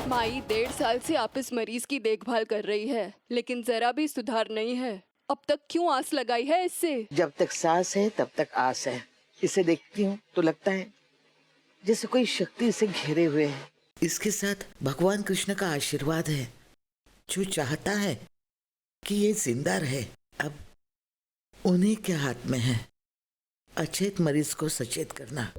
माई 1.5 साल से आप इस मरीज की देखभाल कर रही है, लेकिन जरा भी सुधार नहीं है। अब तक क्यों आस लगाई है इससे? जब तक सांस है तब तक आस है। इसे देखती हूँ तो लगता है जैसे कोई शक्ति इसे घेरे हुए है। इसके साथ भगवान कृष्ण का आशीर्वाद है, जो चाहता है कि ये जिंदा रहे। अब उन्हीं के हाथ में है अचेत मरीज को सचेत करना।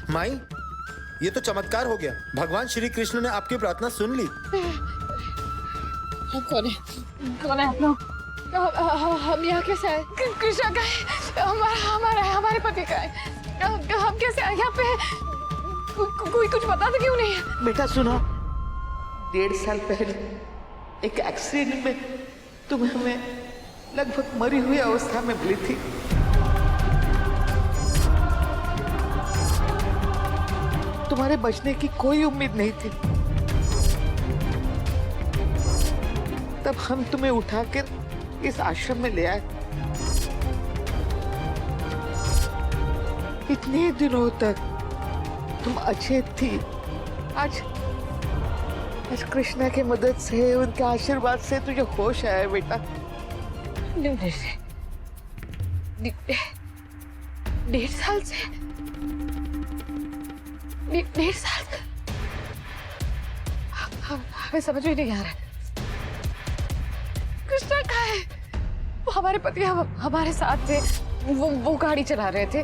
माई, ये तो चमत्कार हो गया। भगवान श्री कृष्ण ने आपकी प्रार्थना सुन ली। कौन है आप लोग? हम यहाँ कैसे आए? कृष्णा का है, हमारे पति का है। हम कैसे आए यहाँ पे? कोई कुछ बताता क्यों नहीं है? बेटा सुनो, 1.5 साल पहले एक एक्सीडेंट में तुम हमें लगभग मरी हुई अवस्था में मिली थी। तुम्हारे बचने की कोई उम्मीद नहीं थी। तब हम तुम्हें उठाकर इस आश्रम में ले आए। इतने दिनों तक तुम अचेत थी। आज कृष्णा की मदद से, उनके आशीर्वाद से तुझे होश आया बेटा। 1.5 साल से 1.5 साल हमें समझ में नहीं आ रहा है। कृष्णा कहाँ है? वो हमारे पति हमारे साथ थे। वो गाड़ी चला रहे थे,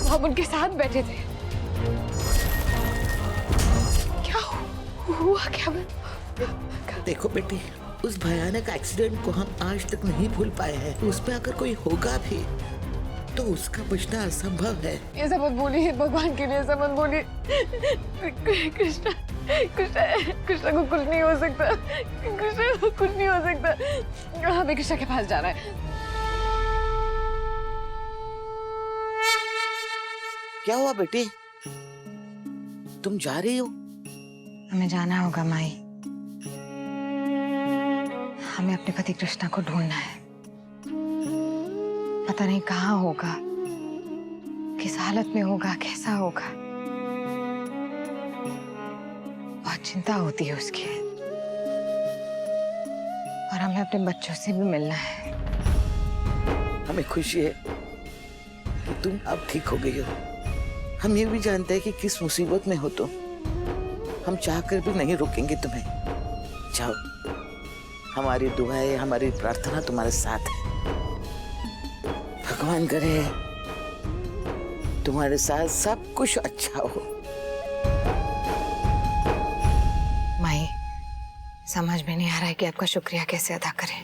हम उनके साथ बैठे थे। क्या हुआ? क्या? देखो बेटी, उस भयानक एक्सीडेंट को हम आज तक नहीं भूल पाए हैं। उस पे अगर कोई होगा भी तो उसका बचना असंभव है। ये सब मत बोलिए, भगवान के लिए सब मत बोलिए। कृष्णा को कुछ नहीं हो सकता। कृष्णा को कुछ नहीं हो सकता। हमें कृष्णा के पास जाना है। क्या हुआ बेटी? तुम जा रही हो? हमें जाना होगा माई। हमें अपने पति कृष्णा को ढूंढना है। पता नहीं कहाँ होगा, किस हालत में होगा, कैसा होगा। बहुत चिंता होती है उसकी। और हमें अपने बच्चों से भी मिलना है। हमें खुशी है कि तुम अब ठीक हो गई हो। हम ये भी जानते हैं कि किस मुसीबत में हो तुम। हम चाहकर भी नहीं रोकेंगे तुम्हें। जाओ, हमारी दुआएं, हमारी प्रार्थना तुम्हारे साथ है। भगवान करे तुम्हारे साथ सब कुछ अच्छा हो। माई, समझ में नहीं आ रहा है कि आपका शुक्रिया कैसे अदा करें।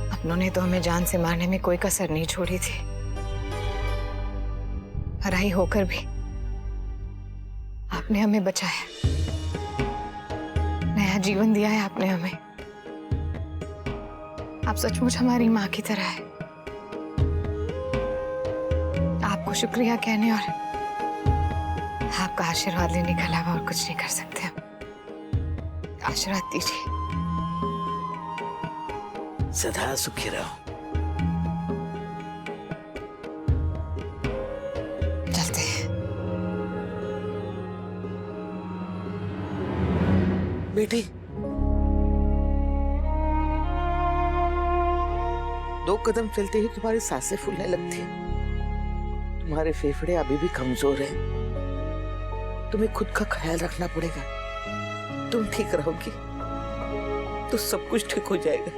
अपनों ने तो हमें जान से मारने में कोई कसर नहीं छोड़ी थी। हराई होकर भी आपने हमें बचाया, नया जीवन दिया है आपने हमें। आप सचमुच हमारी माँ की तरह है। आपको शुक्रिया कहने और आपका आशीर्वाद लेने के अलावा और कुछ नहीं कर सकते हम। आशीर्वाद दीजिए। सदा सुखी रहो। चलते हैं। बेटी, 2 कदम चलते ही तुम्हारी सांसें फूलने लगती हैं। तुम्हारे फेफड़े अभी भी कमजोर हैं। तुम्हें खुद का ख्याल रखना पड़ेगा। तुम ठीक रहोगी तो सब कुछ ठीक हो जाएगा।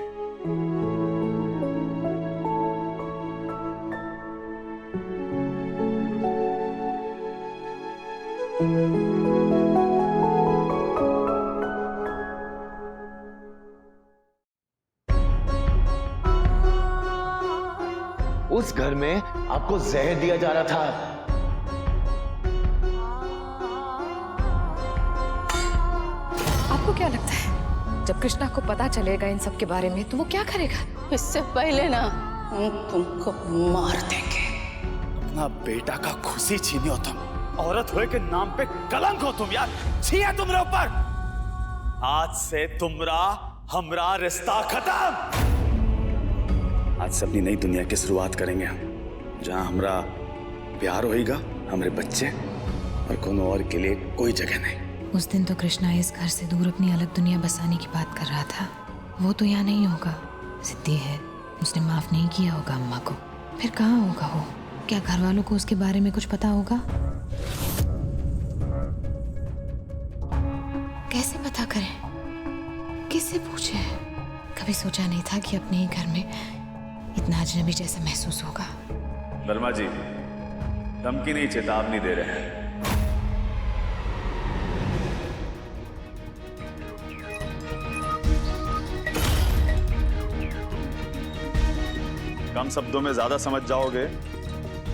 उस घर में आपको जहर दिया जा रहा था। आपको क्या लगता है जब कृष्णा को पता चलेगा इन सब के बारे में तो वो क्या करेगा? इससे पहले ना हम तुमको मार देंगे। अपना बेटा का खुशी छीनी हो तुम, औरत हुए के नाम पे कलंक हो तुम यार, छी है तुम्हारे ऊपर। आज से तुमरा हमरा रिश्ता खत्म। आज से अपनी नई दुनिया की शुरुआत करेंगे हम, जहां हमरा प्यार होएगा, हमारे बच्चे और कोनो और के लिए कोई जगह नहीं। उस दिन तो कृष्णा इस घर से दूर अपनी अलग दुनिया बसाने की बात कर रहा था। वो तो यहाँ नहीं होगा। जिद्दी है, उसने माफ नहीं किया होगा अम्मा को। फिर कहाँ होगा वो? क्या घर वालों को उसके बारे में कुछ पता होगा? कैसे पता करें? किससे पूछे? कभी सोचा नहीं था कि अपने ही घर में इतना अजनबी जैसा महसूस होगा। वर्मा जी धमकी नहीं, चेतावनी दे रहे हैं। कम शब्दों में ज्यादा समझ जाओगे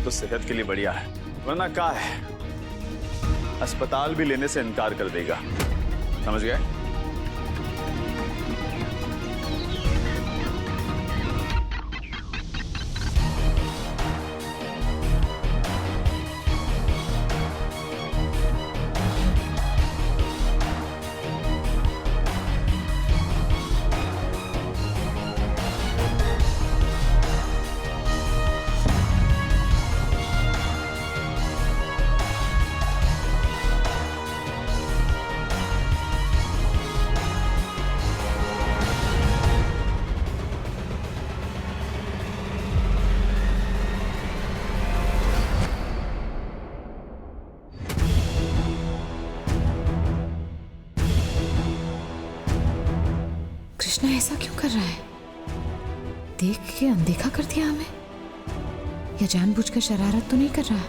तो सेहत के लिए बढ़िया है, वरना क्या है अस्पताल भी लेने से इनकार कर देगा। समझ गए? कृष्णा ऐसा क्यों कर रहा है? देख के अनदेखा कर दिया हमें, या जानबूझकर शरारत तो नहीं कर रहा?